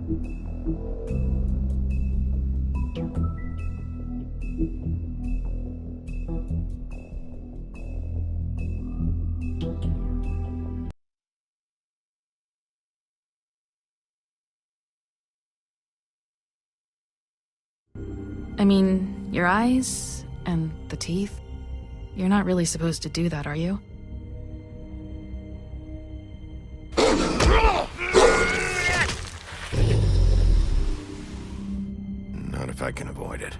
I mean, your eyes and the teeth. You're not really supposed to do that, are you? Not if I can avoid it.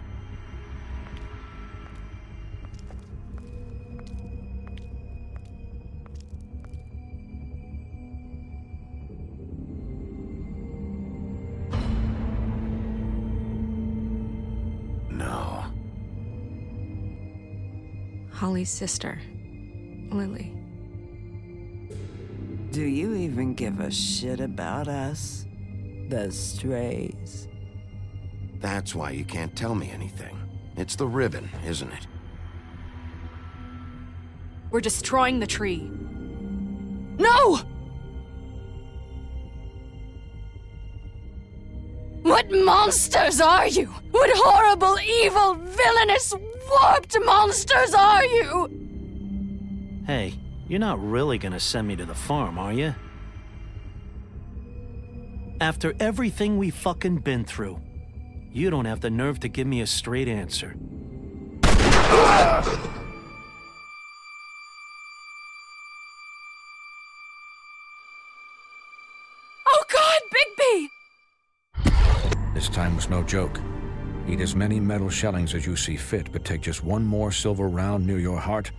No. Holly's sister, Lily. Do you even give a shit about us? The strays? That's why you can't tell me anything. It's the ribbon, isn't it? We're destroying the tree. No! What monsters are you? What horrible, evil, villainous, warped monsters are you? Hey, you're not really gonna send me to the farm, are you? After everything we fucking been through, you don't have the nerve to give me a straight answer. Oh God, Bigby! This time was no joke. Eat as many metal shellings as you see fit, but take just one more silver round near your heart,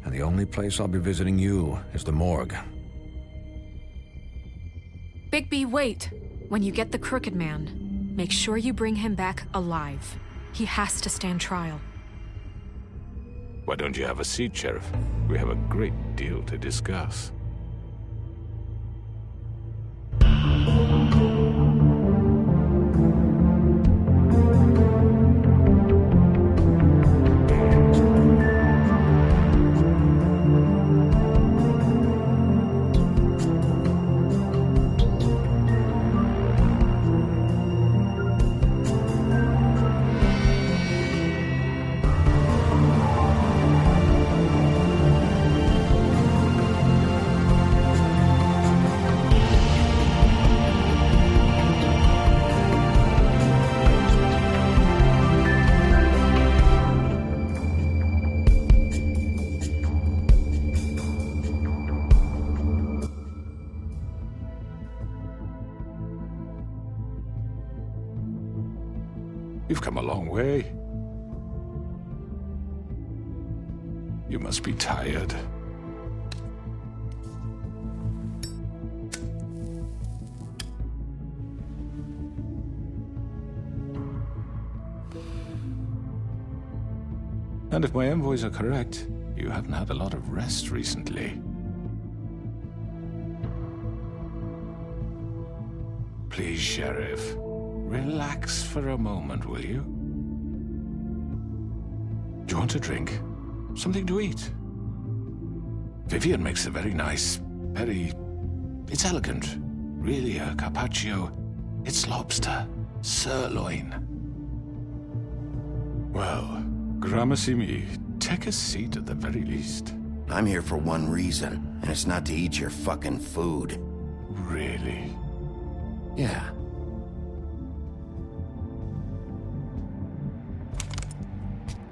and the only place I'll be visiting you is the morgue. Bigby, wait. When you get the Crooked Man, make sure you bring him back alive. He has to stand trial. Why don't you have a seat, Sheriff? We have a great deal to discuss. You've come a long way. You must be tired. And if my envoys are correct, you haven't had a lot of rest recently. Please, Sheriff. Relax for a moment, will you? Do you want a drink? Something to eat? Vivian makes a very nice, it's elegant. Really a carpaccio. It's lobster. Sirloin. Well, gramercy me. Take a seat at the very least. I'm here for one reason, and it's not to eat your fucking food. Really? Yeah.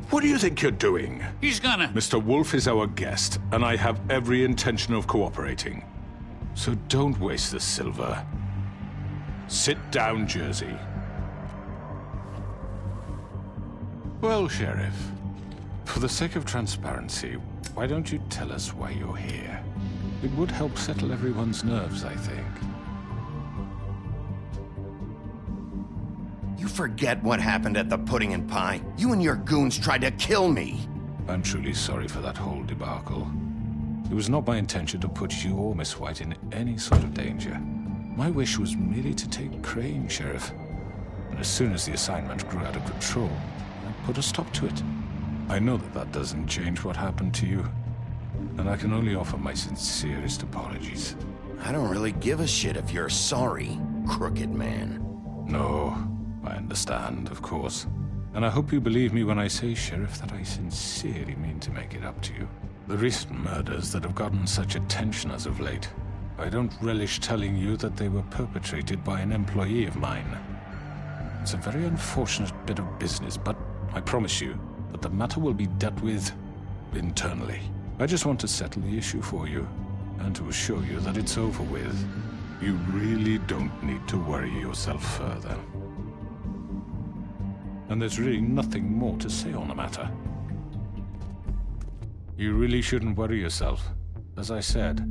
What do you think you're doing? He's gonna... Mr. Wolf is our guest, and I have every intention of cooperating. So don't waste the silver. Sit down, Jersey. Well, Sheriff, for the sake of transparency, why don't you tell us why you're here? It would help settle everyone's nerves, I think. You forget what happened at the Pudding and Pie. You and your goons tried to kill me. I'm truly sorry for that whole debacle. It was not my intention to put you or Miss White in any sort of danger. My wish was merely to take Crane, Sheriff. And as soon as the assignment grew out of control, I put a stop to it. I know that that doesn't change what happened to you, and I can only offer my sincerest apologies. I don't really give a shit if you're sorry, Crooked Man. No, I understand, of course. And I hope you believe me when I say, Sheriff, that I sincerely mean to make it up to you. The recent murders that have gotten such attention as of late, I don't relish telling you that they were perpetrated by an employee of mine. It's a very unfortunate bit of business, but I promise you that the matter will be dealt with internally. I just want to settle the issue for you, and to assure you that it's over with. You really don't need to worry yourself further. And there's really nothing more to say on the matter. You really shouldn't worry yourself. As I said,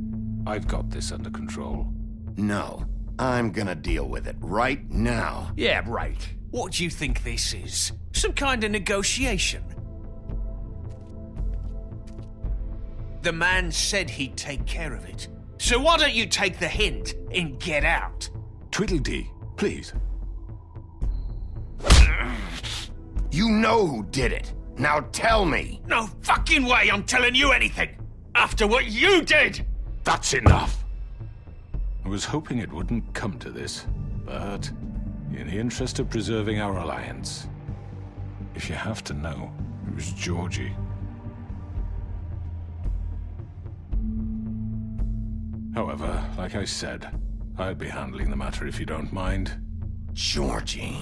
I've got this under control. No, I'm gonna deal with it right now. Yeah, right. What do you think this is? Some kind of negotiation? The man said he'd take care of it. So why don't you take the hint and get out? Tweedledee, please. You know who did it. Now tell me. No fucking way I'm telling you anything! After what you did! That's enough! I was hoping it wouldn't come to this, but in the interest of preserving our alliance, if you have to know, it was Georgie. However, like I said, I'll be handling the matter if you don't mind. Georgie.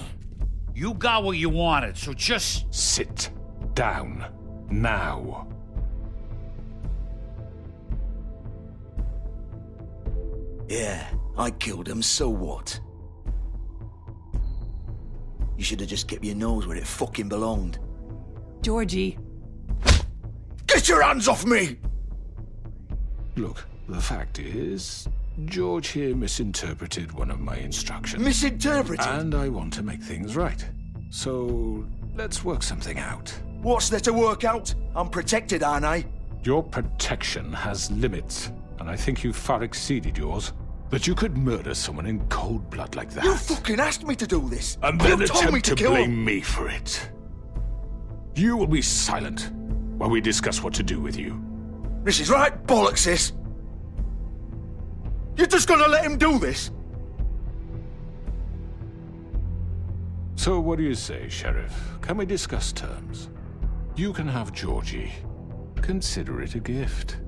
You got what you wanted, so just... Sit down. Now. Yeah, I killed him, so what? You should have just kept your nose where it fucking belonged. Georgie. Get your hands off me! Look, the fact is, George here misinterpreted one of my instructions. Misinterpreted? And I want to make things right. So, let's work something out. What's there to work out? I'm protected, aren't I? Your protection has limits, and I think you've far exceeded yours. That you could murder someone in cold blood like that. You fucking asked me to do this! And then you told me attempt to kill blame him. me for it. You will be silent while we discuss what to do with you. This is right bollocks, sis. You're just gonna let him do this? So what do you say, Sheriff? Can we discuss terms? You can have Georgie. Consider it a gift,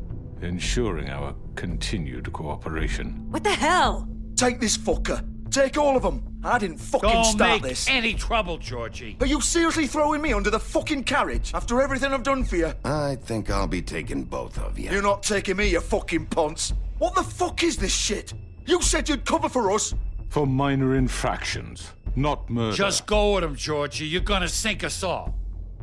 ensuring our continued cooperation. What the hell? Take this fucker. Take all of them. I didn't fucking start this. Any trouble, Georgie. Are you seriously throwing me under the fucking carriage after everything I've done for you? I think I'll be taking both of you. You're not taking me, you fucking ponce. What the fuck is this shit? You said you'd cover for us. For minor infractions, not murder. Just go with him, Georgie. You're gonna sink us all.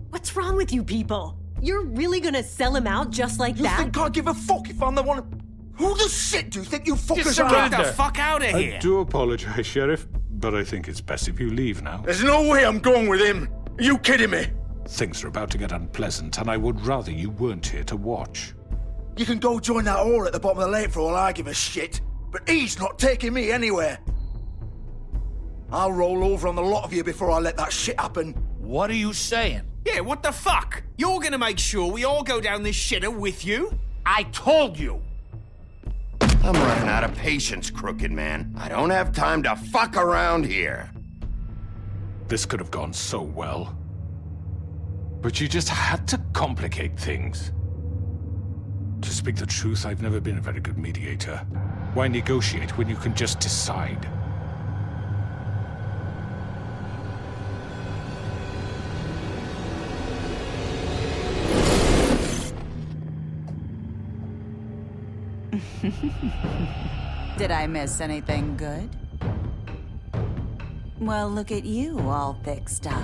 What's wrong with you people? You're really gonna sell him out just like You that? think I give a fuck if I'm the one? Who the shit do you think you fuckers Get are? the fuck out of here. I do apologize, Sheriff, but I think it's best if you leave now. There's no way I'm going with him. Are you kidding me? Things are about to get unpleasant, and I would rather you weren't here to watch. You can go join that whore at the bottom of the lake for all I give a shit. But he's not taking me anywhere. I'll roll over on the lot of you before I let that shit happen. What are you saying? Yeah, what the fuck? You're gonna make sure we all go down this shitter with you? I told you. I'm running out of patience, crooked man. I don't have time to fuck around here. This could have gone so well. But you just had to complicate things. To speak the truth, I've never been a very good mediator. Why negotiate when you can just decide? Did I miss anything good? Well, look at you, all fixed up.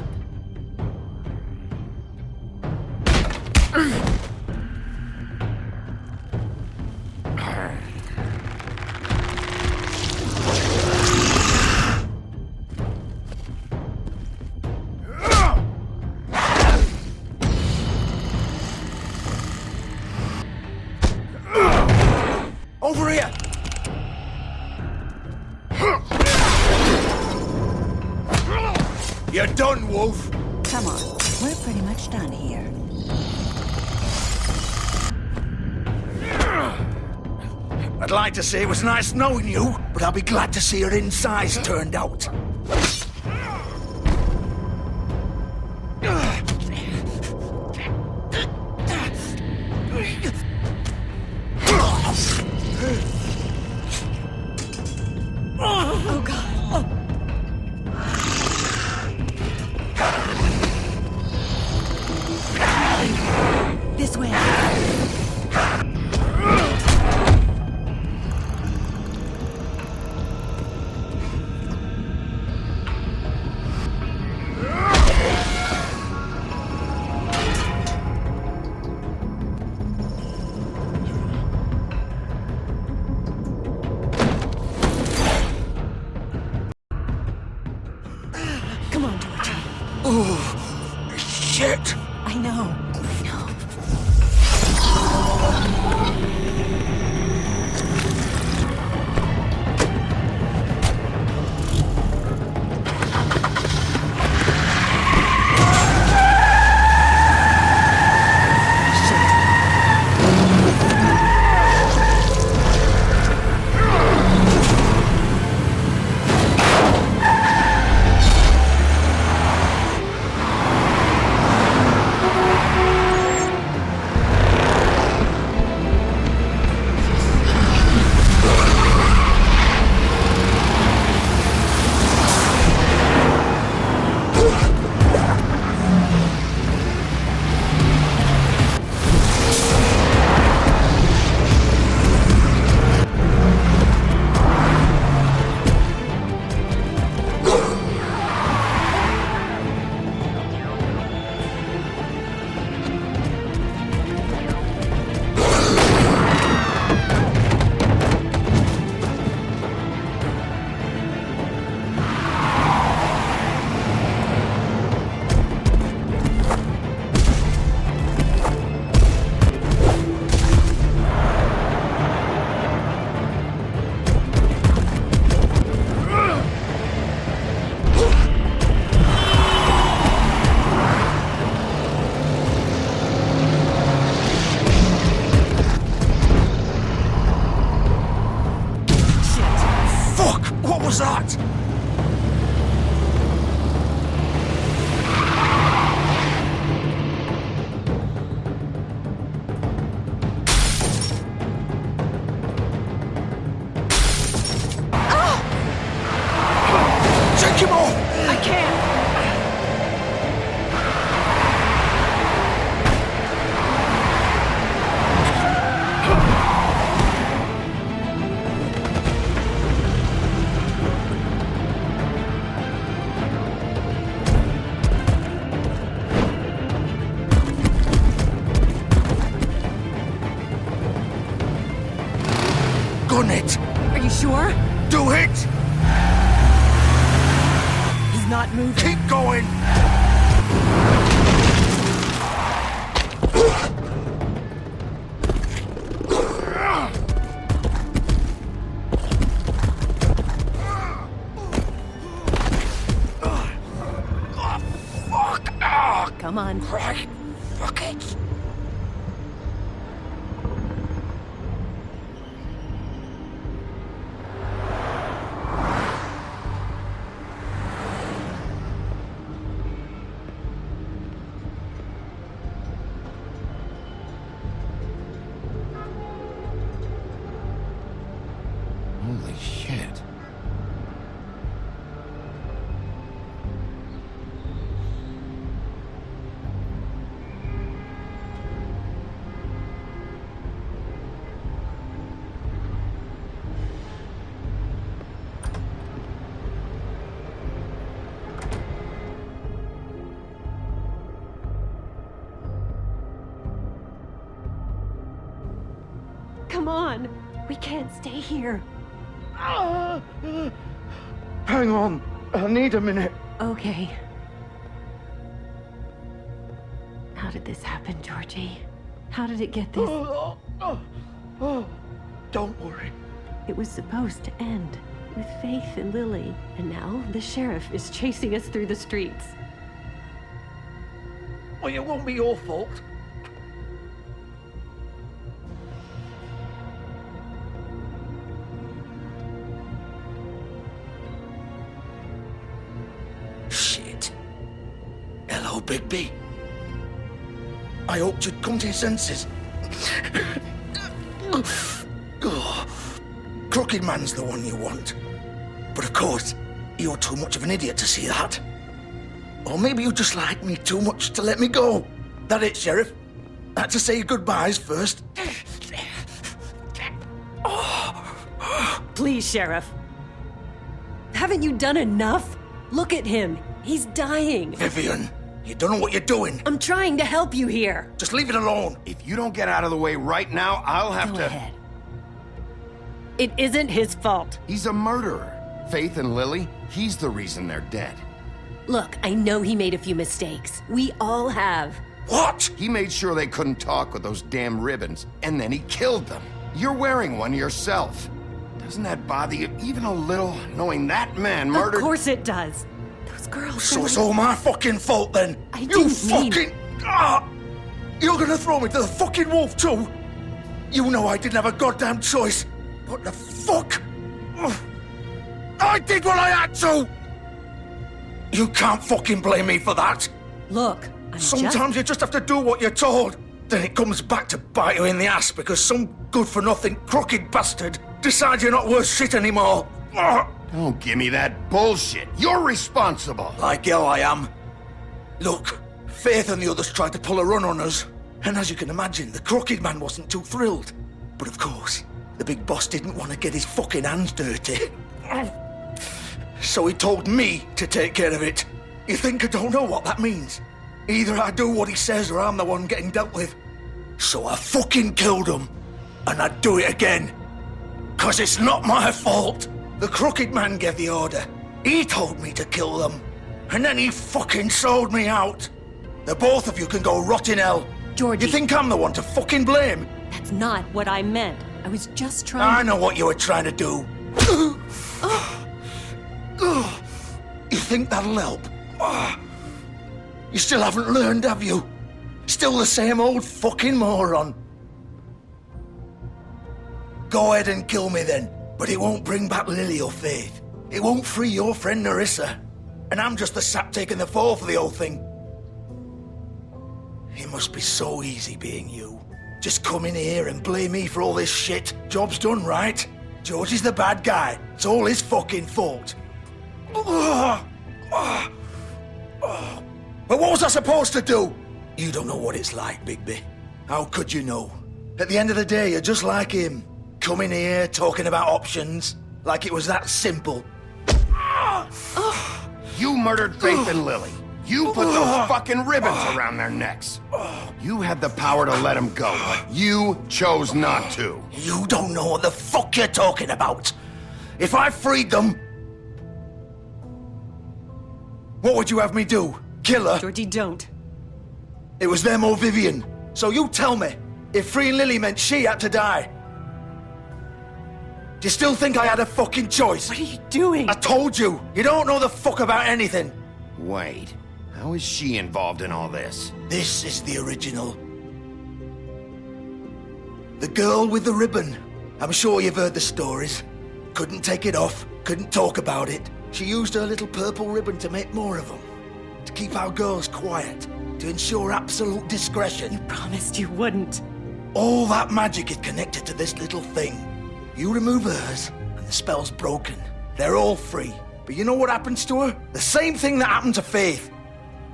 Over here! You're done, Wolf! Come on, we're pretty much done here. I'd like to say it was nice knowing you, but I'll be glad to see your insides turned out. Oh, God. This way. Come on, Georgie. Oh, shit! I know. What was that? Take him off! I can't. Gun it! Are you sure? Do it! He's not moving. Keep going! Come on. Right. Fuck it. Holy shit. Come on. We can't stay here. Hang on. I need a minute. Okay. How did this happen, Georgie? How did it get this? Don't worry. It was supposed to end with Faith and Lily, and now the sheriff is chasing us through the streets. Well, it won't be your fault. Shit. Hello, Bigby. I hoped you'd come to your senses. Crooked Man's the one you want. But of course, you're too much of an idiot to see that. Or maybe you just like me too much to let me go. That it, Sheriff? I had to say goodbyes first. Please, Sheriff. Haven't you done enough? Look at him. He's dying. Vivian, you don't know what you're doing. I'm trying to help you here. Just leave it alone. If you don't get out of the way right now, I'll have Go to... ahead. It isn't his fault. He's a murderer. Faith and Lily, he's the reason they're dead. Look, I know he made a few mistakes. We all have. What? He made sure they couldn't talk with those damn ribbons, and then he killed them. You're wearing one yourself. Doesn't that bother you even a little, knowing that man murdered... Of course it does. Those girls... So it's all my fucking fault then? I You didn't fucking... You're gonna throw me to the fucking wolf too? You know I didn't have a goddamn choice. What the fuck? I did what I had to! You can't fucking blame me for that. Look, Sometimes you just have to do what you're told. Then it comes back to bite you in the ass because some good-for-nothing crooked bastard decides you're not worth shit anymore. Don't give me that bullshit. You're responsible. Like hell I am. Look, Faith and the others tried to pull a run on us. And as you can imagine, the crooked man wasn't too thrilled. But of course, the big boss didn't want to get his fucking hands dirty. So he told me to take care of it. You think I don't know what that means? Either I do what he says or I'm the one getting dealt with. So I fucking killed him. And I'd do it again. 'Cause it's not my fault. The crooked man gave the order. He told me to kill them. And then he fucking sold me out. The both of you can go rot in hell. Georgie. You think I'm the one to fucking blame? That's not what I meant. I was just trying I know what you were trying to do. You think that'll help? You still haven't learned, have you? Still the same old fucking moron. Go ahead and kill me then, but it won't bring back Lily or Faith. It won't free your friend Nerissa. And I'm just the sap taking the fall for the whole thing. It must be so easy being you. Just come in here and blame me for all this shit. Job's done, right? George is the bad guy. It's all his fucking fault. But what was I supposed to do? You don't know what it's like, Bigby. How could you know? At the end of the day, you're just like him. Coming here, talking about options, like it was that simple. You murdered Faith and Lily. You put those fucking ribbons around their necks. You had the power to let them go, but you chose not to. You don't know what the fuck you're talking about. If I freed them... What would you have me do? Kill her? Georgie, don't. It was them or Vivian. So you tell me, if freeing Lily meant she had to die. Do you still think I had a fucking choice? What are you doing? I told you, you don't know the fuck about anything. Wait, how is she involved in all this? This is the original. The girl with the ribbon. I'm sure you've heard the stories. Couldn't take it off, couldn't talk about it. She used her little purple ribbon to make more of them. To keep our girls quiet. To ensure absolute discretion. You promised you wouldn't. All that magic is connected to this little thing. You remove hers, and the spell's broken. They're all free. But you know what happens to her? The same thing that happened to Faith.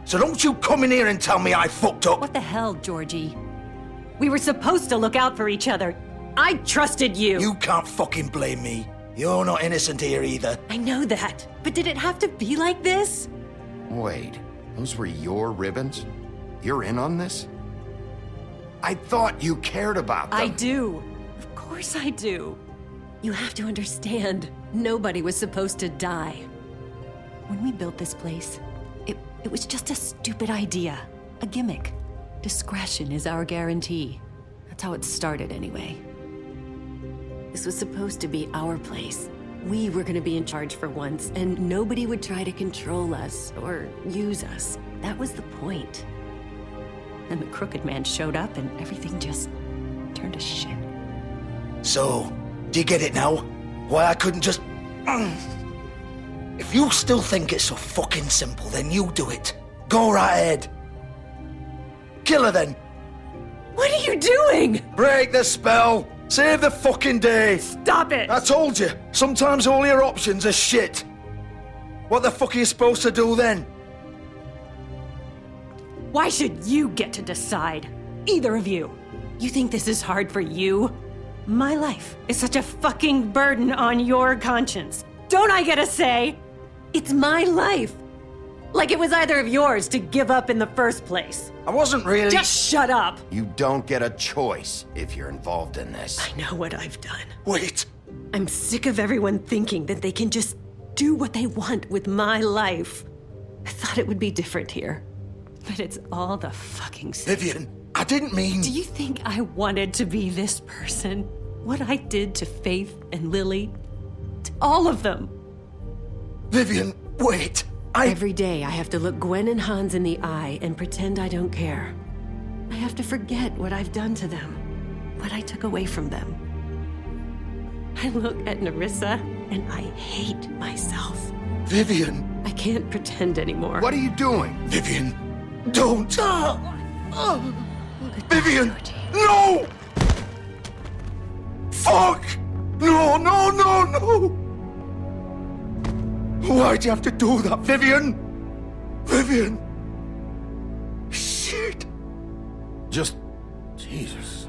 So don't you come in here and tell me I fucked up. What the hell, Georgie? We were supposed to look out for each other. I trusted you. You can't fucking blame me. You're not innocent here either. I know that. But did it have to be like this? Wait, those were your ribbons? You're in on this? I thought you cared about them. I do. Of course I do. You have to understand, nobody was supposed to die. When we built this place, it was just a stupid idea. A gimmick. Discretion is our guarantee. That's how it started anyway. This was supposed to be our place. We were gonna be in charge for once, and nobody would try to control us or use us. That was the point. Then the crooked man showed up and everything just turned to shit. So, do you get it now? Why I couldn't just... If you still think it's so fucking simple, then you do it. Go right ahead. Kill her then. What are you doing? Break the spell. Save the fucking day. Stop it. I told you, sometimes all your options are shit. What the fuck are you supposed to do then? Why should you get to decide? Either of you. You think this is hard for you? My life is such a fucking burden on your conscience. Don't I get a say? It's my life. Like it was either of yours to give up in the first place. I wasn't really... Just shut up. You don't get a choice if you're involved in this. I know what I've done. Wait. I'm sick of everyone thinking that they can just do what they want with my life. I thought it would be different here. But it's all the fucking same. Vivian, I didn't mean... Do you think I wanted to be this person? What I did to Faith and Lily? To all of them? Vivian, wait. Every day I have to look Gwen and Hans in the eye and pretend I don't care. I have to forget what I've done to them. What I took away from them. I look at Nerissa and I hate myself. Vivian. I can't pretend anymore. What are you doing? Vivian, don't. Vivian, no! Fuck! No, no, no, no! Why'd you have to do that, Vivian? Vivian! Shit! Just... Jesus.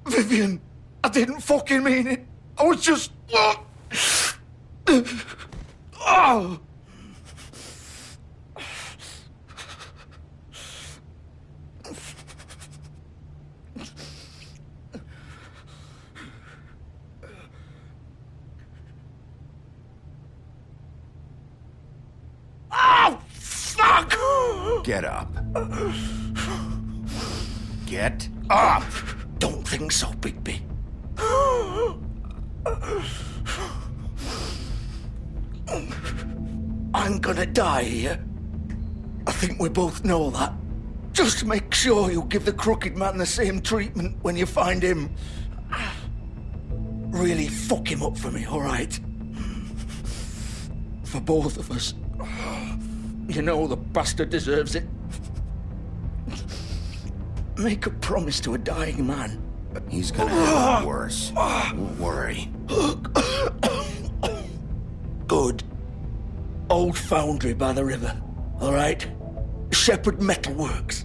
Vivian, I didn't fucking mean it. I was just... Oh! Oh, fuck! Get up. Get up! Don't think so, Bigby. I'm gonna die here. I think we both know that. Just make sure you give the crooked man the same treatment when you find him. Really fuck him up for me, all right? For both of us. You know the bastard deserves it. Make a promise to a dying man. He's gonna have it worse. Don't worry. Good. Old foundry by the river, all right? Shepherd Metalworks.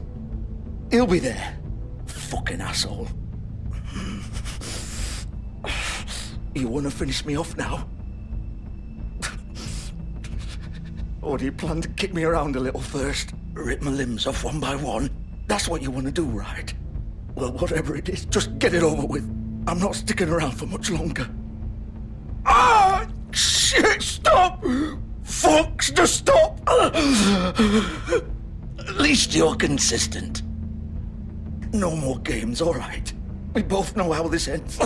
He'll be there. Fucking asshole. You want to finish me off now? Or do you plan to kick me around a little first? Rip my limbs off one by one? That's what you want to do, right? Well, whatever it is, just get it over with. I'm not sticking around for much longer. Ah! Shit, stop! Fox, just stop! At least you're consistent. No more games, all right? We both know how this ends.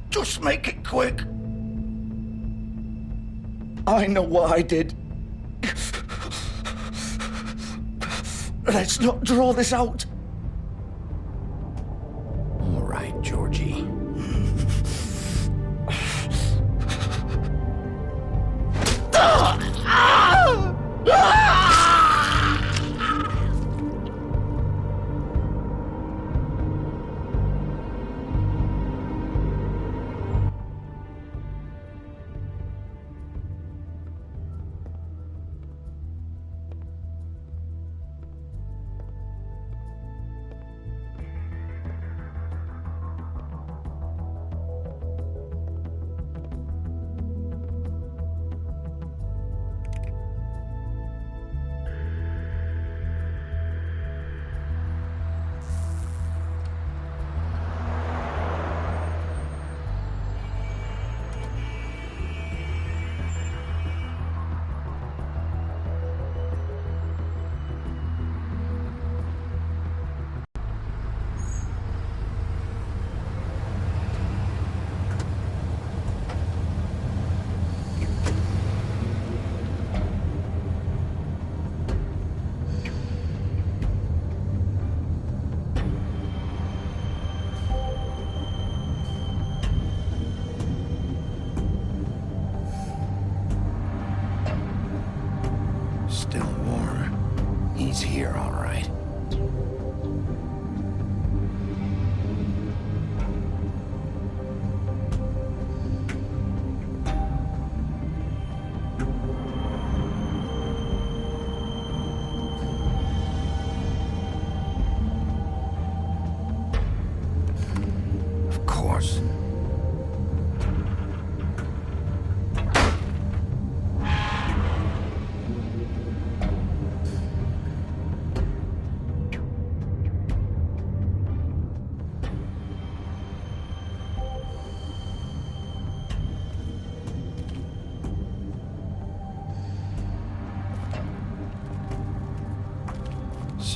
Just make it quick. I know what I did. Let's not draw this out. All right, Georgie.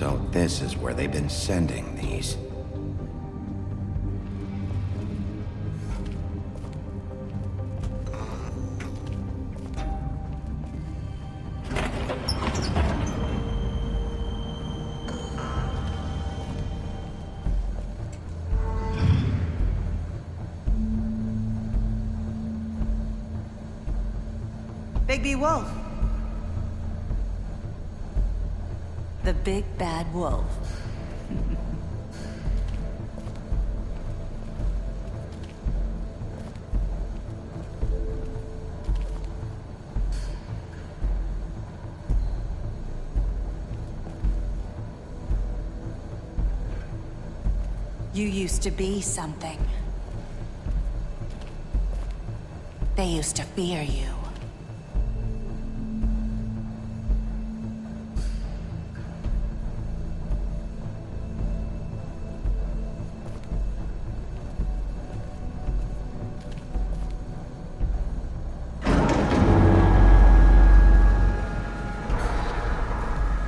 So this is where they've been sending these. Bigby Wolf. The big bad wolf. You used to be something. They used to fear you.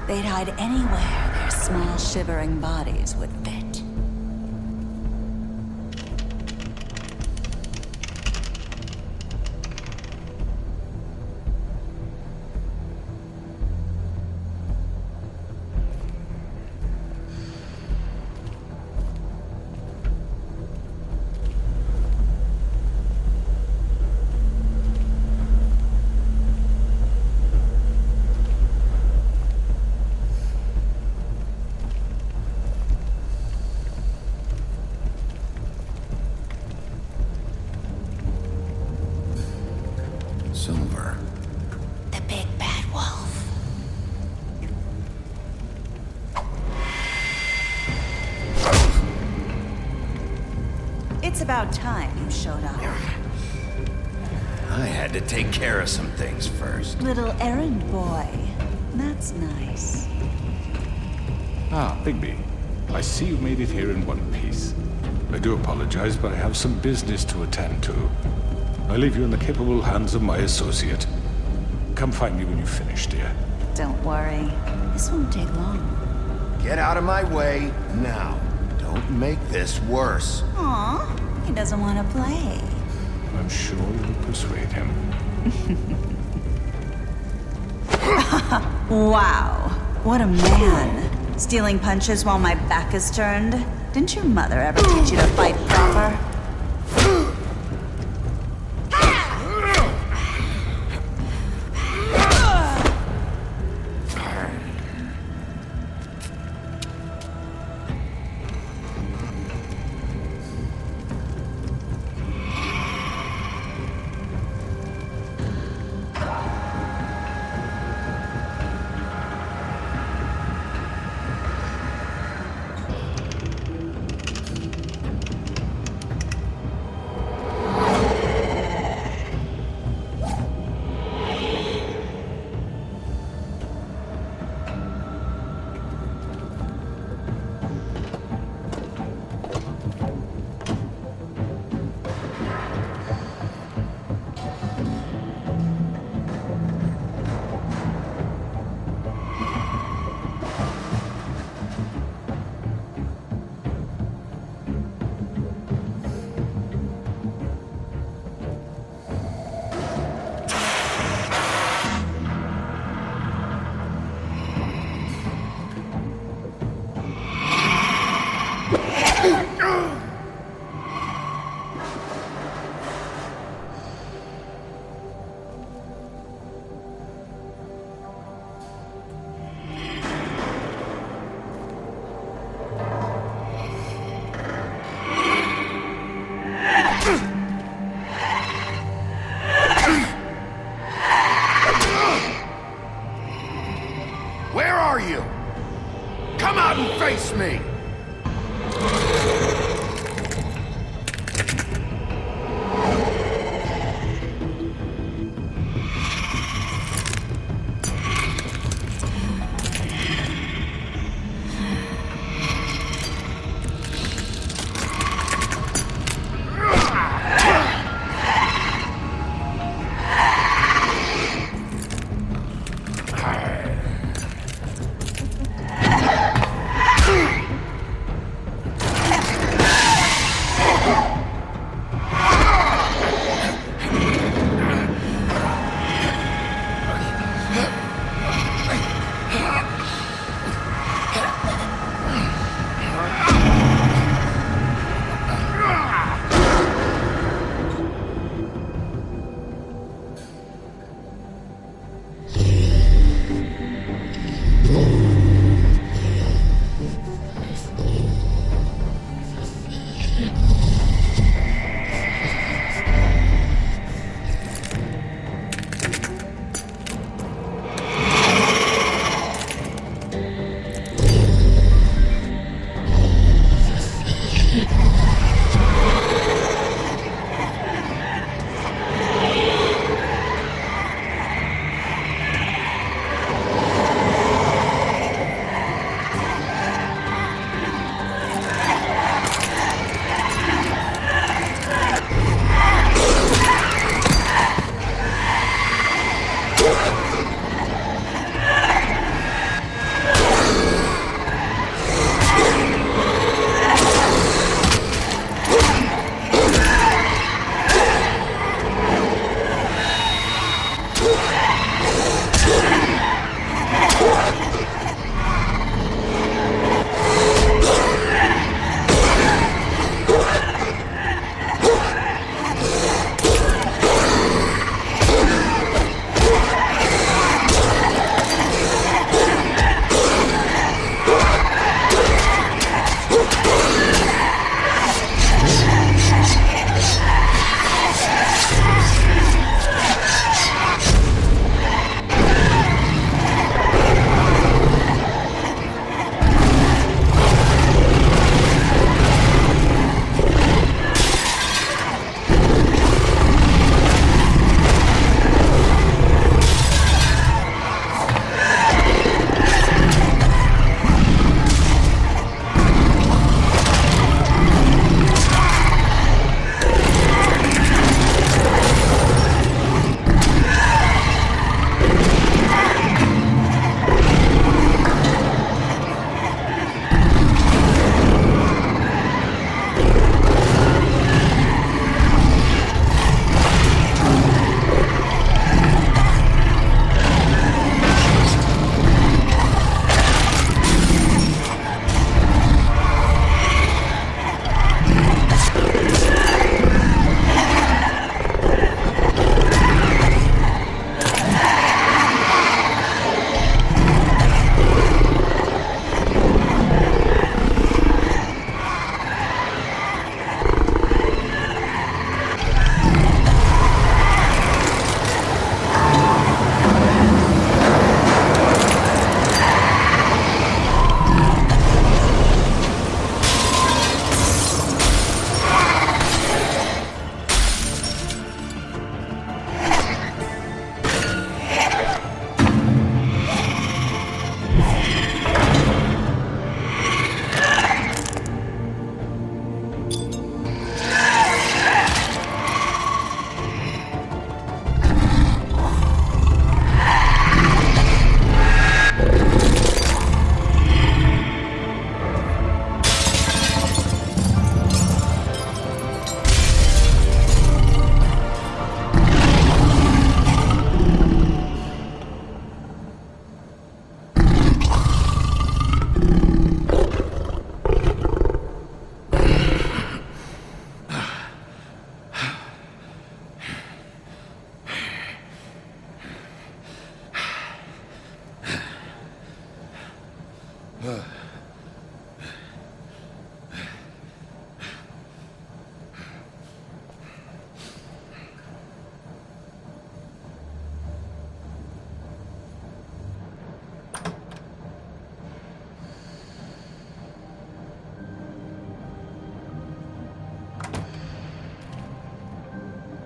They'd hide anywhere their small, shivering bodies would fit. Silver. The big bad wolf. It's about time you showed up. I had to take care of some things first. Little errand boy. That's nice. Ah, Bigby. I see you made it here in one piece. I do apologize, but I have some business to attend to. I leave you in the capable hands of my associate. Come find me when you finish, dear. Don't worry. This won't take long. Get out of my way now. Don't make this worse. Aw, he doesn't want to play. I'm sure you'll persuade him. Wow, what a man. Stealing punches while my back is turned? Didn't your mother ever teach you to fight proper?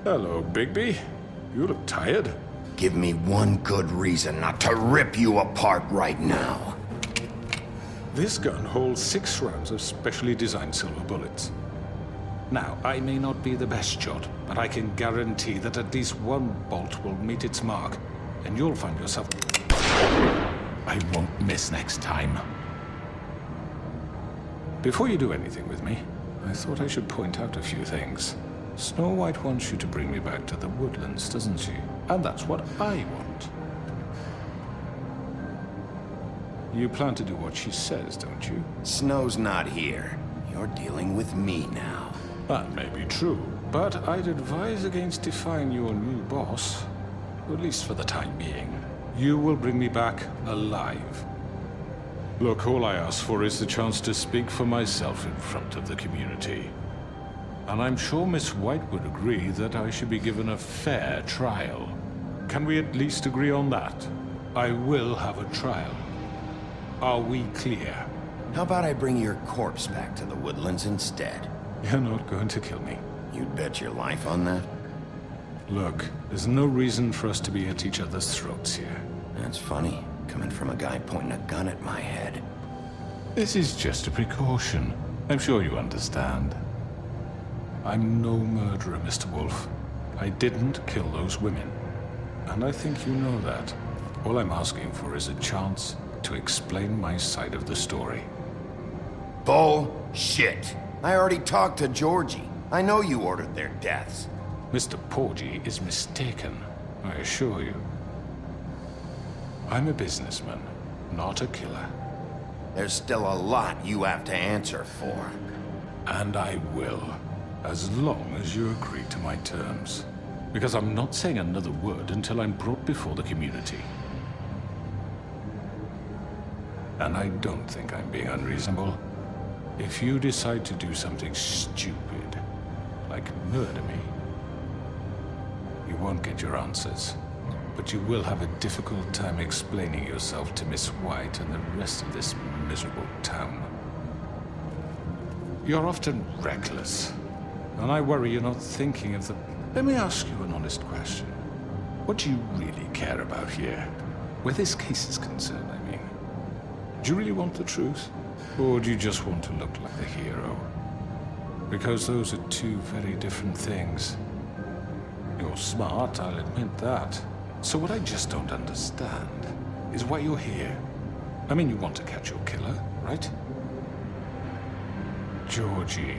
Hello, Bigby. You look tired. Give me one good reason not to rip you apart right now. This gun holds 6 rounds of specially designed silver bullets. Now, I may not be the best shot, but I can guarantee that at least one bolt will meet its mark, and you'll find yourself... I won't miss next time. Before you do anything with me, I thought I should point out a few things. Snow White wants you to bring me back to the woodlands, doesn't she? And that's what I want. You plan to do what she says, don't you? Snow's not here. You're dealing with me now. That may be true, but I'd advise against defying your new boss, at least for the time being. You will bring me back alive. Look, all I ask for is the chance to speak for myself in front of the community. And I'm sure Miss White would agree that I should be given a fair trial. Can we at least agree on that? I will have a trial. Are we clear? How about I bring your corpse back to the woodlands instead? You're not going to kill me. You'd bet your life on that? Look, there's no reason for us to be at each other's throats here. That's funny, coming from a guy pointing a gun at my head. This is just a precaution. I'm sure you understand. I'm no murderer, Mr. Wolf. I didn't kill those women. And I think you know that. All I'm asking for is a chance to explain my side of the story. Bullshit. I already talked to Georgie. I know you ordered their deaths. Mr. Porgy is mistaken, I assure you. I'm a businessman, not a killer. There's still a lot you have to answer for. And I will. As long as you agree to my terms. Because I'm not saying another word until I'm brought before the community. And I don't think I'm being unreasonable. If you decide to do something stupid, like murder me, you won't get your answers. But you will have a difficult time explaining yourself to Miss White and the rest of this miserable town. You're often reckless. And I worry you're not thinking of the... Let me ask you an honest question. What do you really care about here? Where this case is concerned, I mean. Do you really want the truth? Or do you just want to look like the hero? Because those are two very different things. You're smart, I'll admit that. So what I just don't understand is why you're here. I mean, you want to catch your killer, right? Georgie.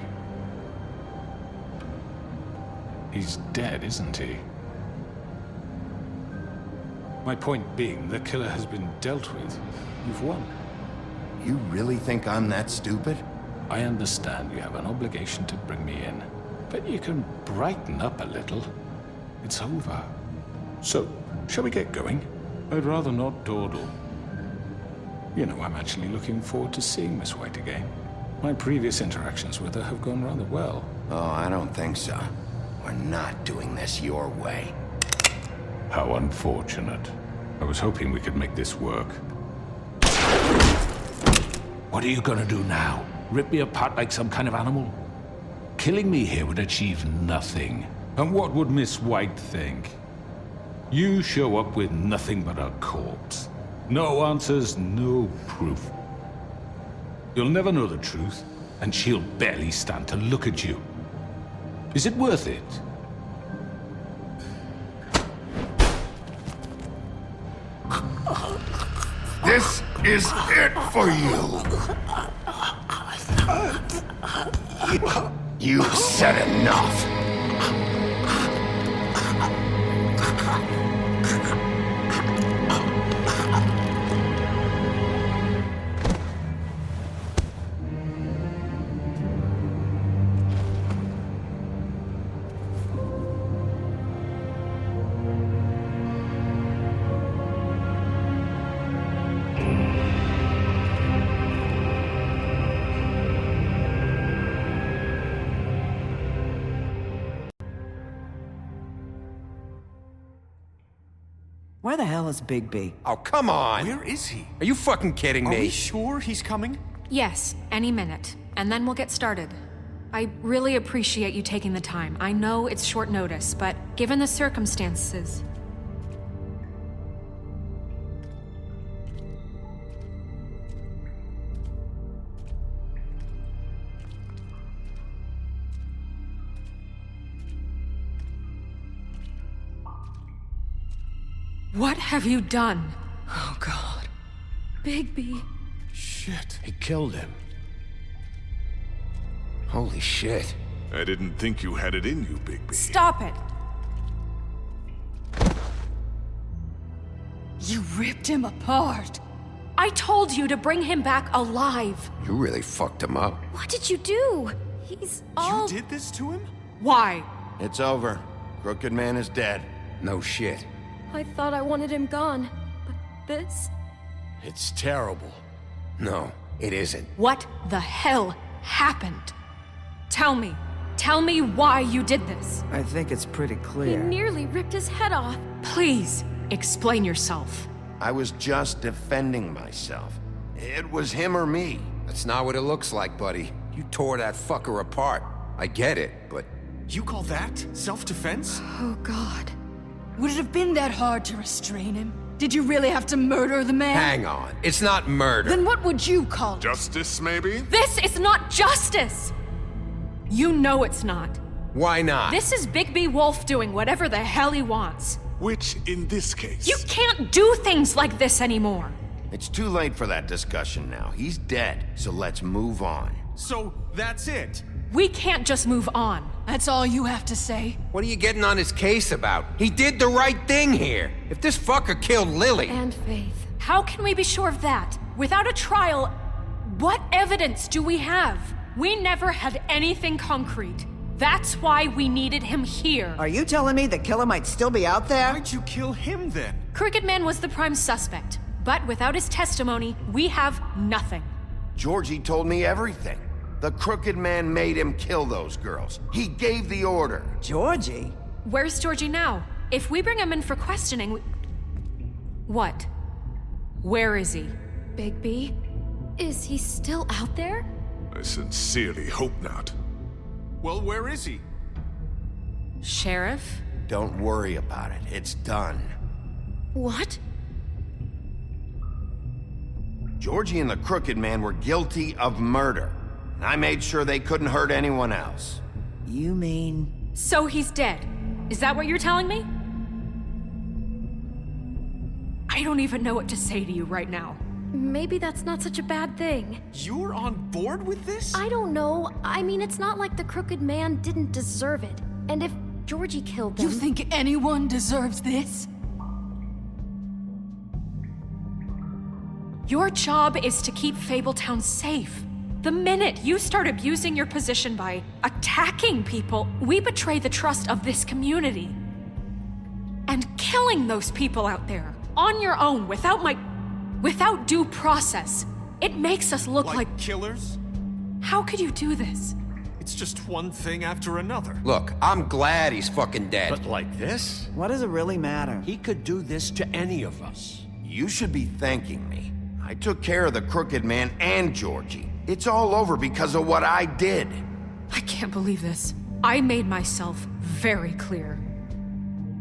He's dead, isn't he? My point being, the killer has been dealt with. You've won. You really think I'm that stupid? I understand you have an obligation to bring me in, but you can brighten up a little. It's over. So, shall we get going? I'd rather not dawdle. You know, I'm actually looking forward to seeing Miss White again. My previous interactions with her have gone rather well. Oh, I don't think so. We're not doing this your way. How unfortunate. I was hoping we could make this work. What are you gonna do now? Rip me apart like some kind of animal? Killing me here would achieve nothing. And what would Miss White think? You show up with nothing but a corpse. No answers, no proof. You'll never know the truth, and she'll barely stand to look at you. Is it worth it? This is it for you. You said enough. Where the hell is Bigby? Oh, come on! Where is he? Are you fucking kidding me? Are we sure he's coming? Yes, any minute. And then we'll get started. I really appreciate you taking the time. I know it's short notice, but given the circumstances... What have you done? Oh, God. Bigby. Shit. He killed him. Holy shit. I didn't think you had it in you, Bigby. Stop it! You ripped him apart. I told you to bring him back alive. You really fucked him up. What did you do? He's all... You did this to him? Why? It's over. Crooked Man is dead. No shit. I thought I wanted him gone, but this... It's terrible. No, it isn't. What the hell happened? Tell me. Tell me why you did this. I think it's pretty He clear. nearly ripped his head off. Please, explain yourself. I was just defending myself. It was him or me. That's not what it looks like, buddy. You tore that fucker apart. I get it, but... You call that self-defense? Oh, God. Would it have been that hard to restrain him? Did you really have to murder the man? Hang on. It's not murder. Then what would you call it? Justice, maybe? This is not justice! You know it's not. Why not? This is Bigby Wolf doing whatever the hell he wants. Which, in this case... You can't do things like this anymore. It's too late for that discussion now. He's dead, so let's move on. So, that's it? We can't just move on. That's all you have to say? What are you getting on his case about? He did the right thing here. If this fucker killed Lily... And Faith. How can we be sure of that? Without a trial, what evidence do we have? We never had anything concrete. That's why we needed him here. Are you telling me the killer might still be out there? Why'd you kill him then? Crooked Man was the prime suspect, but without his testimony, we have nothing. Georgie told me everything. The Crooked Man made him kill those girls. He gave the order. Georgie? Where's Georgie now? If we bring him in for questioning, What? Where is he? Bigby? Is he still out there? I sincerely hope not. Well, where is he? Sheriff? Don't worry about it. It's done. What? Georgie and the Crooked Man were guilty of murder. And I made sure they couldn't hurt anyone else. You mean... So he's dead. Is that what you're telling me? I don't even know what to say to you right now. Maybe that's not such a bad thing. You're on board with this? I don't know. I mean, it's not like the Crooked Man didn't deserve it. And if Georgie killed them... You think anyone deserves this? Your job is to keep Fabletown safe. The minute you start abusing your position by attacking people, we betray the trust of this community. And killing those people out there, on your own, without due process, it makes us look like killers? How could you do this? It's just one thing after another. Look, I'm glad he's fucking dead. But like this? What does it really matter? He could do this to any of us. You should be thanking me. I took care of the Crooked Man and Georgie. It's all over because of what I did. I can't believe this. I made myself very clear.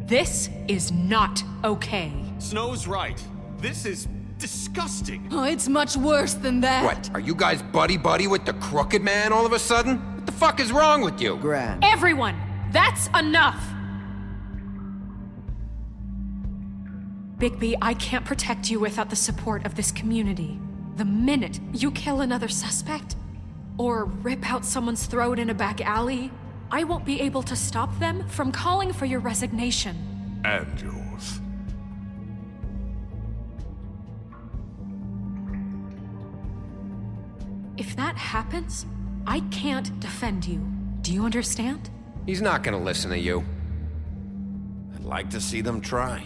This is not okay. Snow's right. This is disgusting. Oh, it's much worse than that. What, are you guys buddy-buddy with the crooked man all of a sudden? What the fuck is wrong with you? Gran. Everyone, that's enough! Bigby, I can't protect you without the support of this community. The minute you kill another suspect, or rip out someone's throat in a back alley, I won't be able to stop them from calling for your resignation. And yours. If that happens, I can't defend you. Do you understand? He's not gonna listen to you. I'd like to see them try.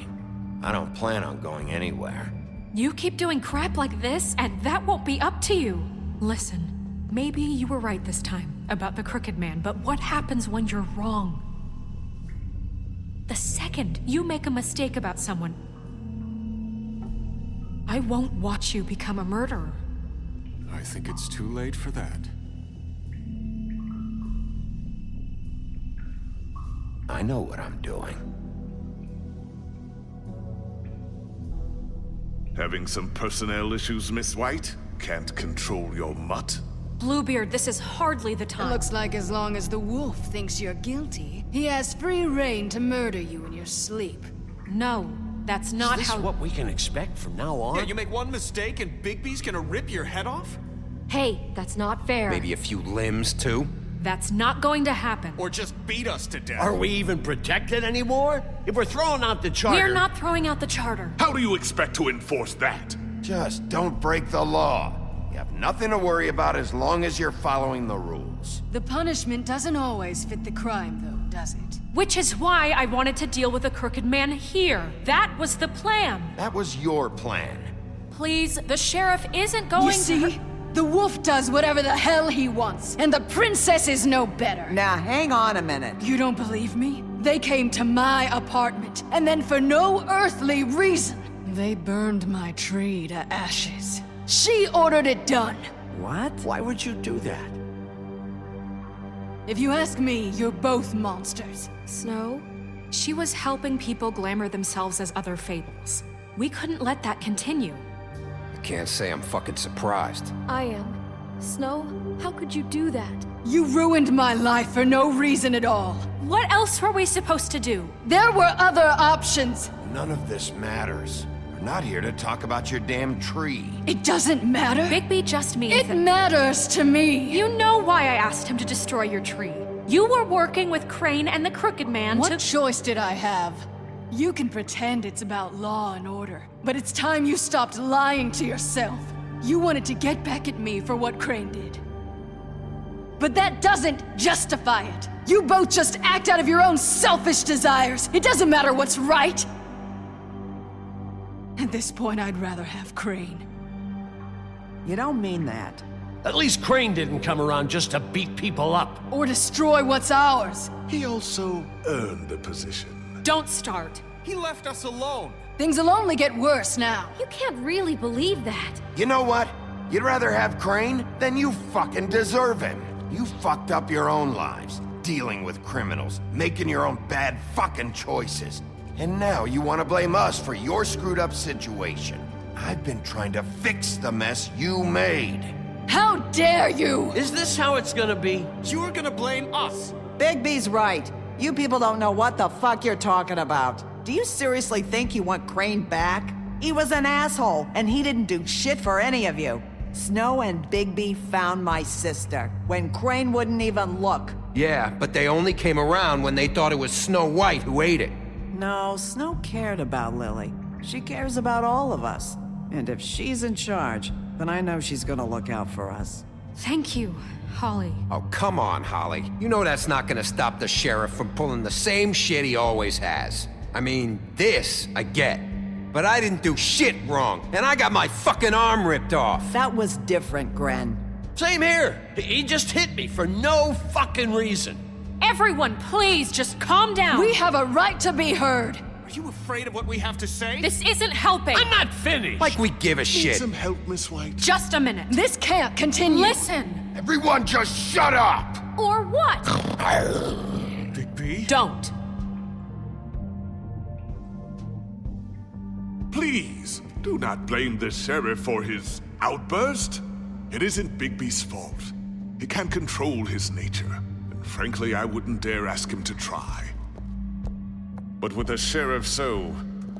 I don't plan on going anywhere. You keep doing crap like this, and that won't be up to you. Listen, maybe you were right this time about the crooked man, but what happens when you're wrong? The second you make a mistake about someone, I won't watch you become a murderer. I think it's too late for that. I know what I'm doing. Having some personnel issues, Miss White? Can't control your mutt? Bluebeard, this is hardly the It time. looks like as long as the wolf thinks you're guilty, he has free reign to murder you in your sleep. No, that's not Is this what we can expect from now on? Yeah, you make one mistake and Bigby's gonna rip your head off? Hey, that's not fair. Maybe a few limbs, too? That's not going to happen. Or just beat us to death? Are we even protected anymore? If we're throwing out the charter... We're not throwing out the charter. How do you expect to enforce that? Just don't break the law. You have nothing to worry about as long as you're following the rules. The punishment doesn't always fit the crime, though, does it? Which is why I wanted to deal with the crooked man here. That was the plan. That was your plan. Please, the sheriff isn't going You see? The wolf does whatever the hell he wants, and the princess is no better. Now, hang on a minute. You don't believe me? They came to my apartment, and then for no earthly reason, they burned my tree to ashes. She ordered it done. What? Why would you do that? If you ask me, you're both monsters. Snow, she was helping people glamour themselves as other Fables. We couldn't let that continue. I can't say I'm fucking surprised. I am. Snow, how could you do that? You ruined my life for no reason at all. What else were we supposed to do? There were other options. None of this matters. We're not here to talk about your damn tree. It doesn't matter. Bigby just means It matters to me. You know why I asked him to destroy your tree. You were working with Crane and the Crooked Man What choice did I have? You can pretend it's about law and order, but it's time you stopped lying to yourself. You wanted to get back at me for what Crane did. But that doesn't justify it. You both just act out of your own selfish desires. It doesn't matter what's right. At this point, I'd rather have Crane. You don't mean that. At least Crane didn't come around just to beat people up. Or destroy what's ours. He also earned the position. Don't start. He left us alone. Things will only get worse now. You can't really believe that. You know what? You'd rather have Crane? Then you fucking deserve him. You fucked up your own lives, dealing with criminals, making your own bad fucking choices. And now you want to blame us for your screwed up situation. I've been trying to fix the mess you made. How dare you! Is this how it's gonna be? You're gonna blame us. Bigby's right. You people don't know what the fuck you're talking about. Do you seriously think you want Crane back? He was an asshole, and he didn't do shit for any of you. Snow and Bigby found my sister, when Crane wouldn't even look. Yeah, but they only came around when they thought it was Snow White who ate it. No, Snow cared about Lily. She cares about all of us. And if she's in charge, then I know she's gonna look out for us. Thank you, Holly. Oh, come on, Holly. You know that's not gonna stop the sheriff from pulling the same shit he always has. I mean, this, I get. But I didn't do shit wrong, and I got my fucking arm ripped off. That was different, Gren. Same here. He just hit me for no fucking reason. Everyone, please, just calm down. We have a right to be heard. Are you afraid of what we have to say? This isn't helping. I'm not finished. Like we give a Need shit. some help, Miss White? Just a minute. This can't continue. Listen. Everyone just shut up! Or what? Bigby? Don't. Please, do not blame the sheriff for his outburst. It isn't Bigby's fault. He can't control his nature, and frankly, I wouldn't dare ask him to try. But with a sheriff so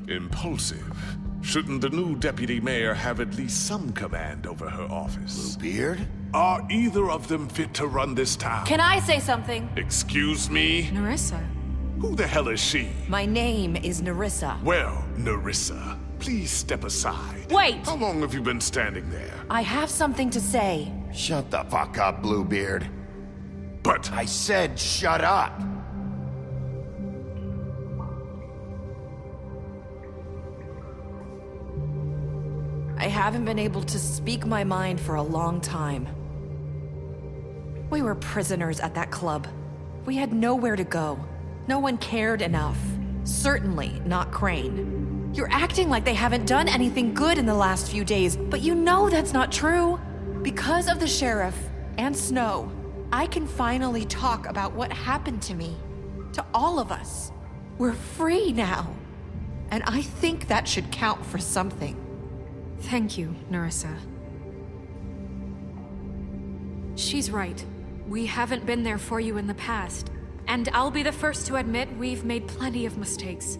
impulsive, shouldn't the new deputy mayor have at least some command over her office? Bluebeard? Are either of them fit to run this town? Can I say something? Excuse me? Nerissa. Who the hell is she? My name is Nerissa. Well, Nerissa, please step aside. Wait! How long have you been standing there? I have something to say. Shut the fuck up, Bluebeard. But... I said shut up! I haven't been able to speak my mind for a long time. We were prisoners at that club. We had nowhere to go. No one cared enough. Certainly not Crane. You're acting like they haven't done anything good in the last few days, but you know that's not true. Because of the sheriff and Snow, I can finally talk about what happened to me. To all of us. We're free now. And I think that should count for something. Thank you, Nerissa. She's right. We haven't been there for you in the past. And I'll be the first to admit we've made plenty of mistakes.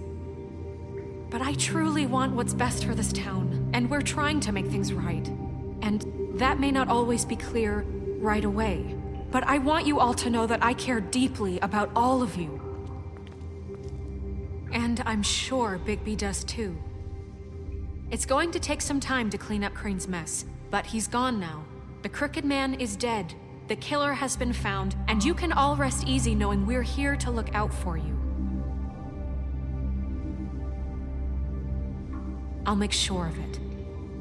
But I truly want what's best for this town, and we're trying to make things right. And that may not always be clear right away. But I want you all to know that I care deeply about all of you. And I'm sure Bigby does too. It's going to take some time to clean up Crane's mess, but he's gone now. The Crooked Man is dead, the killer has been found, and you can all rest easy knowing we're here to look out for you. I'll make sure of it.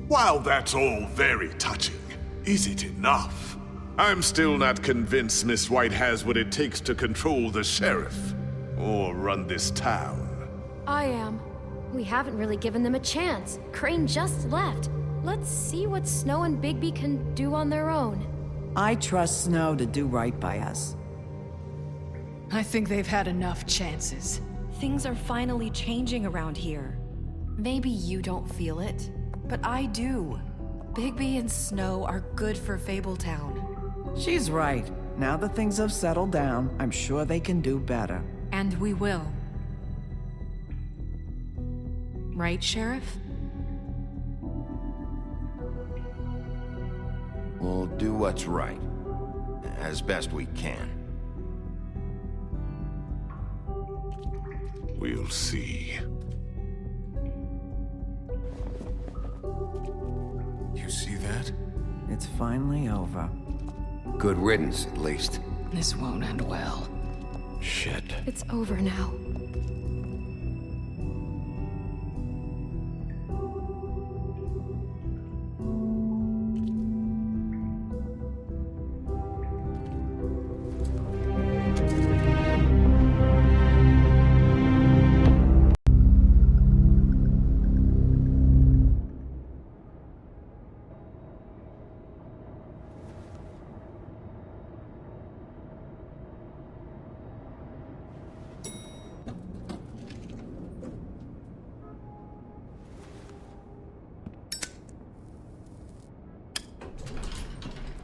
While that's all very touching, is it enough? I'm still not convinced Miss White has what it takes to control the sheriff, or run this town. I am. We haven't really given them a chance. Crane just left. Let's see what Snow and Bigby can do on their own. I trust Snow to do right by us. I think they've had enough chances. Things are finally changing around here. Maybe you don't feel it, but I do. Bigby and Snow are good for Fabletown. She's right. Now that things have settled down, I'm sure they can do better. And we will. Right, Sheriff? We'll do what's right. As best we can. We'll see. You see that? It's finally over. Good riddance, at least. This won't end well. Shit. It's over now.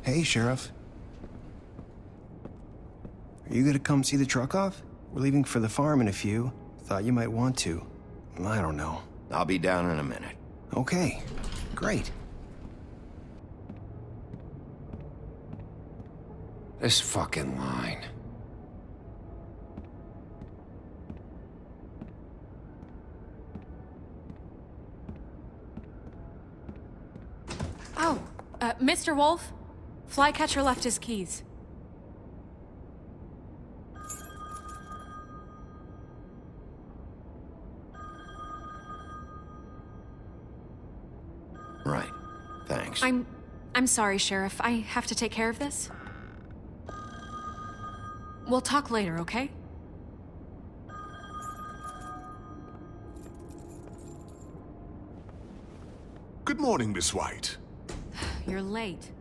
Hey, Sheriff. Are you gonna come see the truck off? We're leaving for the farm in a few. Thought you might want to. I don't know. I'll be down in a minute. Okay, great. This fucking line. Oh, Mr. Wolf? Flycatcher left his keys. Right. Thanks. I'm sorry, Sheriff. I have to take care of this. We'll talk later, okay? Good morning, Miss White. You're late.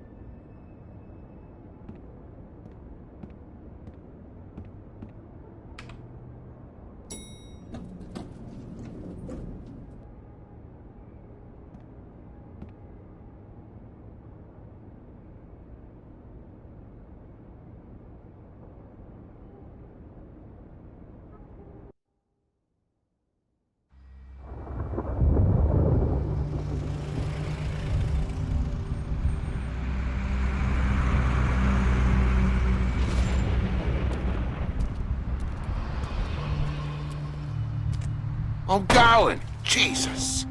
I'm going. Jesus.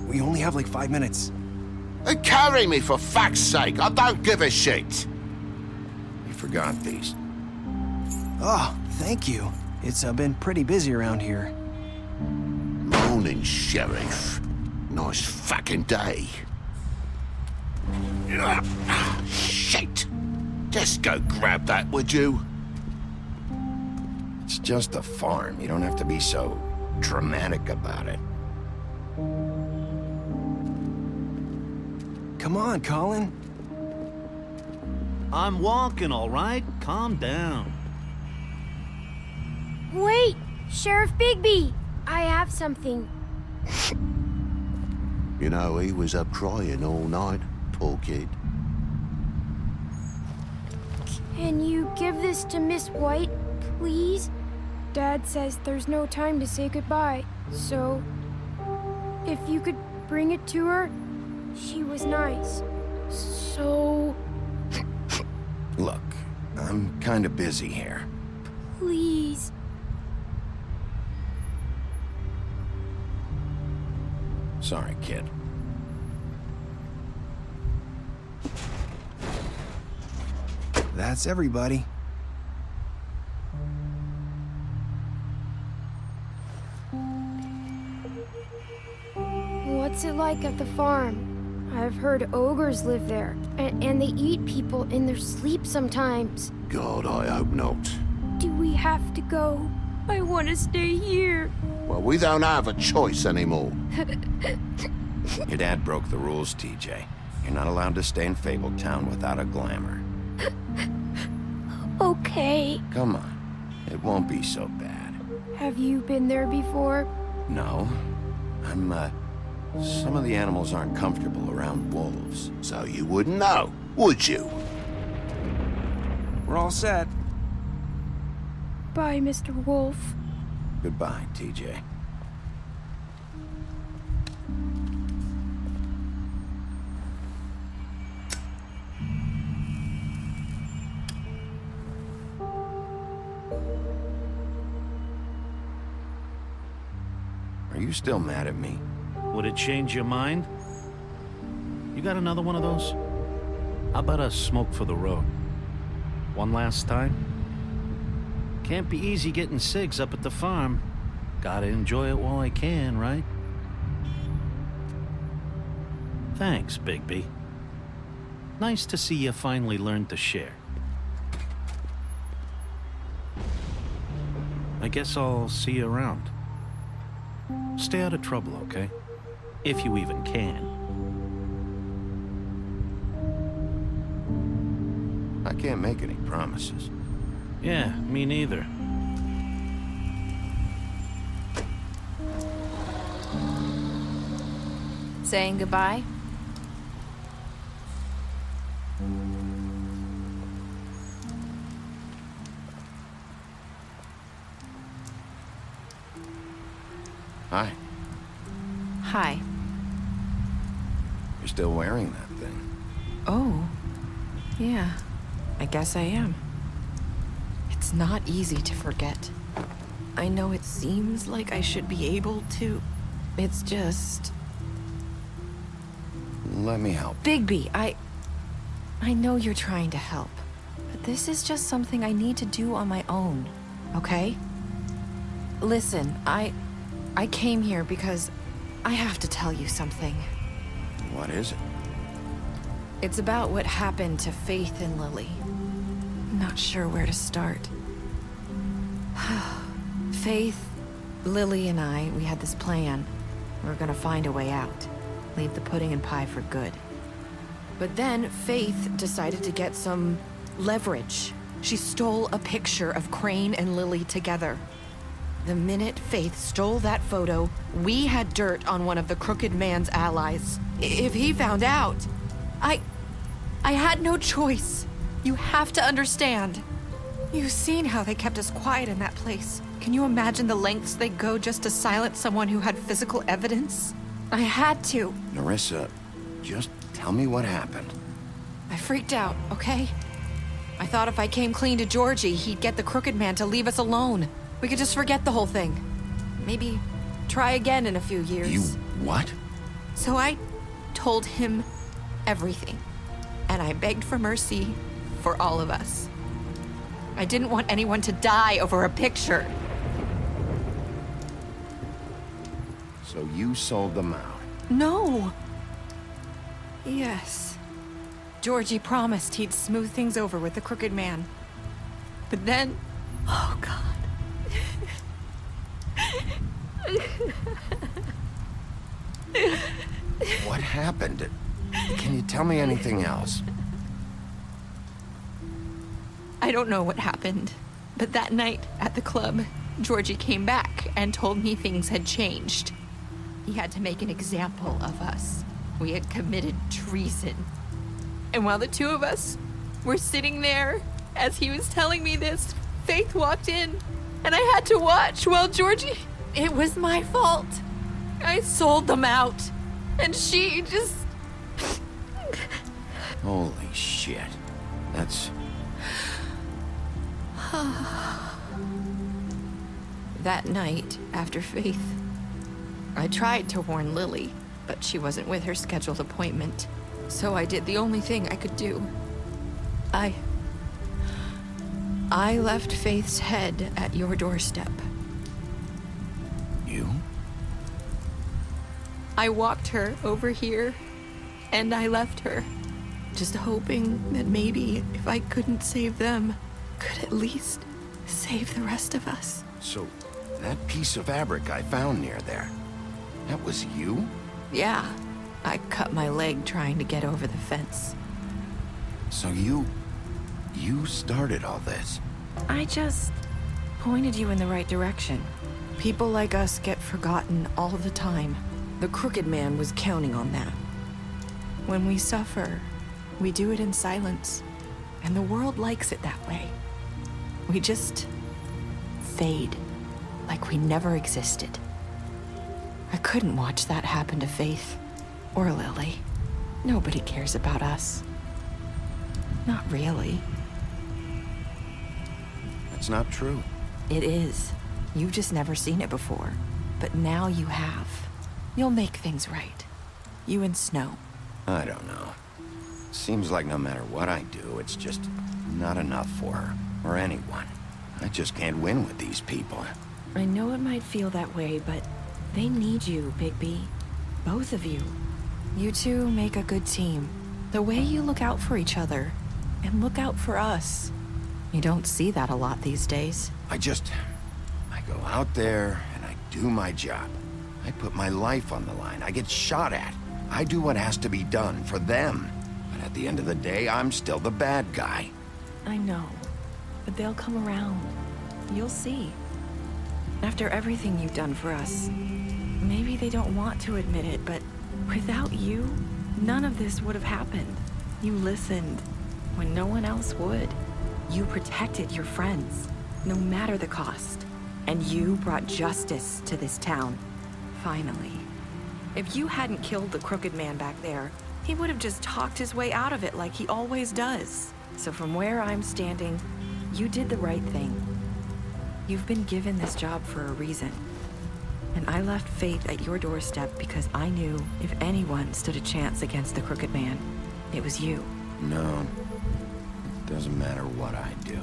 We only have like 5 minutes. Carry me for fuck's sake. I don't give a shit. You forgot these. Oh, thank you. It's been pretty busy around here. Morning, Sheriff. Nice fucking day. Shit. Just go grab that, would you? It's just a farm. You don't have to be so dramatic about it. Come on, Colin. I'm walking, all right? Calm down. Wait! Sheriff Bigby! I have something. You know, he was up crying all night, poor kid. Can you give this to Miss White, please? Dad says there's no time to say goodbye, so if you could bring it to her, she was nice. So... Look, I'm kinda busy here. Please. Sorry, kid. That's everybody. What's it like at the farm? I've heard ogres live there, and they eat people in their sleep sometimes. God, I hope not. Do we have to go? I want to stay here. Well, we don't have a choice anymore. Your dad broke the rules, TJ. You're not allowed to stay in Fabletown without a glamour. Okay. Come on. It won't be so bad. Have you been there before? No. Some of the animals aren't comfortable around wolves. So you wouldn't know, would you? We're all set. Bye, Mr. Wolf. Goodbye, TJ. Are you still mad at me? Would it change your mind? You got another one of those? How about a smoke for the road? One last time? Can't be easy getting cigs up at the farm. Gotta enjoy it while I can, right? Thanks, Bigby. Nice to see you finally learned to share. I guess I'll see you around. Stay out of trouble, okay? If you even can. I can't make any promises. Yeah, me neither. Saying goodbye? Hi. Hi. You're still wearing that thing. Oh. Yeah. I guess I am. It's not easy to forget. I know it seems like I should be able to. It's just... Let me help. Bigby, I know you're trying to help, but this is just something I need to do on my own, okay? Listen, I came here because I have to tell you something. What is it? It's about what happened to Faith and Lily. I'm not sure where to start. Faith, Lily, and I, we had this plan. We were gonna find a way out. Leave the pudding and pie for good. But then Faith decided to get some leverage. She stole a picture of Crane and Lily together. The minute Faith stole that photo, we had dirt on one of the crooked man's allies. If he found out, I had no choice. You have to understand. You've seen how they kept us quiet in that place. Can you imagine the lengths they go just to silence someone who had physical evidence? I had to. Nerissa, just tell me what happened. I freaked out, okay? I thought if I came clean to Georgie, he'd get the crooked man to leave us alone. We could just forget the whole thing. Maybe try again in a few years. You what? So I told him everything. And I begged for mercy for all of us. I didn't want anyone to die over a picture. So you sold them out? No. Yes. Georgie promised he'd smooth things over with the crooked man. But then... Oh, God. What happened? Can you tell me anything else? I don't know what happened, but that night at the club, Georgie came back and told me things had changed. He had to make an example of us. We had committed treason. And while the two of us were sitting there, as he was telling me this, Faith walked in, and I had to watch while Georgie... It was my fault. I sold them out, and she just... Holy shit. That's... That night, after Faith, I tried to warn Lily, but she wasn't with her scheduled appointment. So I did the only thing I could do. I left Faith's head at your doorstep. You? I walked her over here, and I left her, just hoping that maybe if I couldn't save them, could at least save the rest of us. So, that piece of fabric I found near there, that was you? Yeah, I cut my leg trying to get over the fence. So you started all this? I just pointed you in the right direction. People like us get forgotten all the time. The Crooked Man was counting on that. When we suffer, we do it in silence, and the world likes it that way. We just fade, like we never existed. I couldn't watch that happen to Faith, or Lily. Nobody cares about us. Not really. That's not true. It is. You've just never seen it before. But now you have. You'll make things right. You and Snow. I don't know. Seems like no matter what I do, it's just not enough for her, or anyone. I just can't win with these people. I know it might feel that way, but they need you, Bigby. Both of you. You two make a good team. The way you look out for each other, and look out for us. You don't see that a lot these days. I go out there and I do my job. I put my life on the line. I get shot at. I do what has to be done for them. But at the end of the day, I'm still the bad guy. I know, but they'll come around. You'll see. After everything you've done for us, maybe they don't want to admit it, but without you, none of this would have happened. You listened when no one else would. You protected your friends, no matter the cost. And you brought justice to this town, finally. If you hadn't killed the Crooked Man back there, he would have just talked his way out of it like he always does. So from where I'm standing, you did the right thing. You've been given this job for a reason. And I left Faith at your doorstep because I knew if anyone stood a chance against the Crooked Man, it was you. No, it doesn't matter what I do.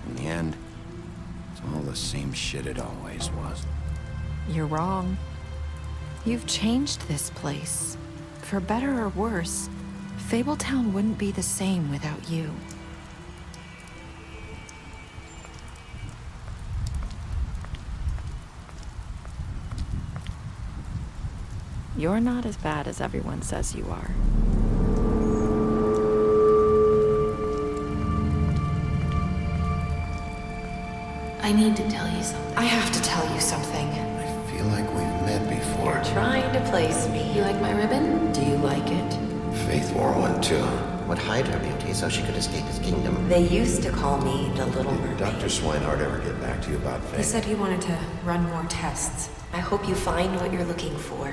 In the end, it's all the same shit it always was. You're wrong. You've changed this place. For better or worse, Fabletown wouldn't be the same without you. You're not as bad as everyone says you are. I need to tell you something. I have to tell you something. I feel like we've met before. You're trying to place me. You like my ribbon? Do you like it? Faith wore one too. Would hide her beauty so she could escape his kingdom. They used to call me the Little Did Mermaid. Dr. Swinehart ever get back to you about Faith? He said he wanted to run more tests. I hope you find what you're looking for.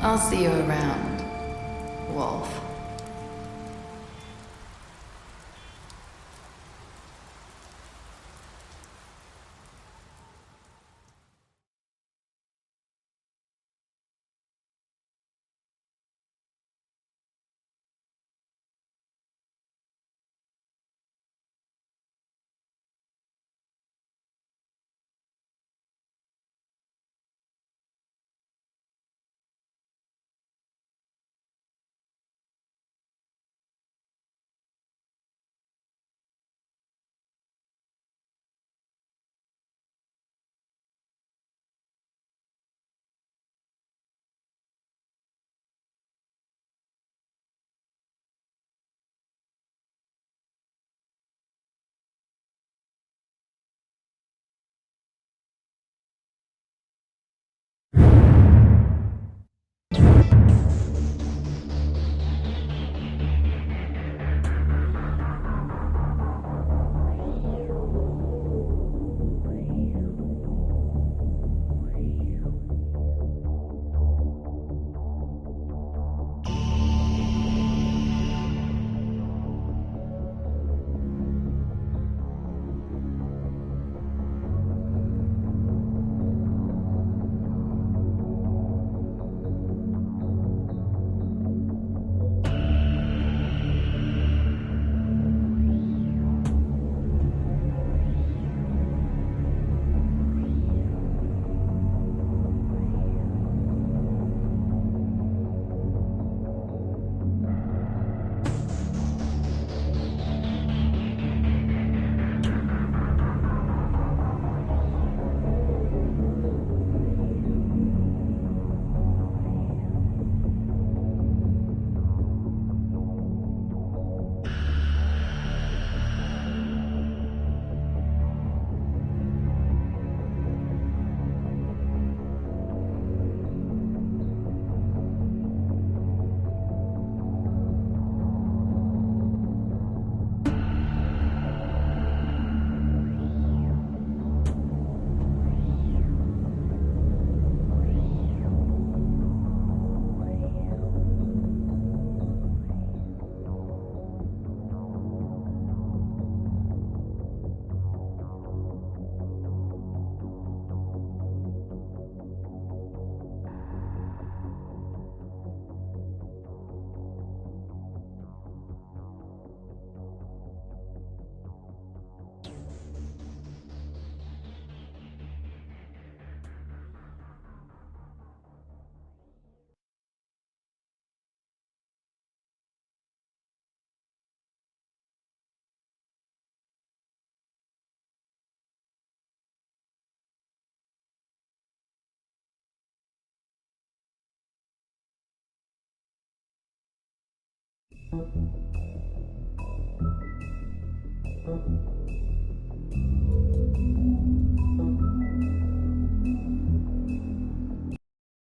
I'll see you around, Wolf.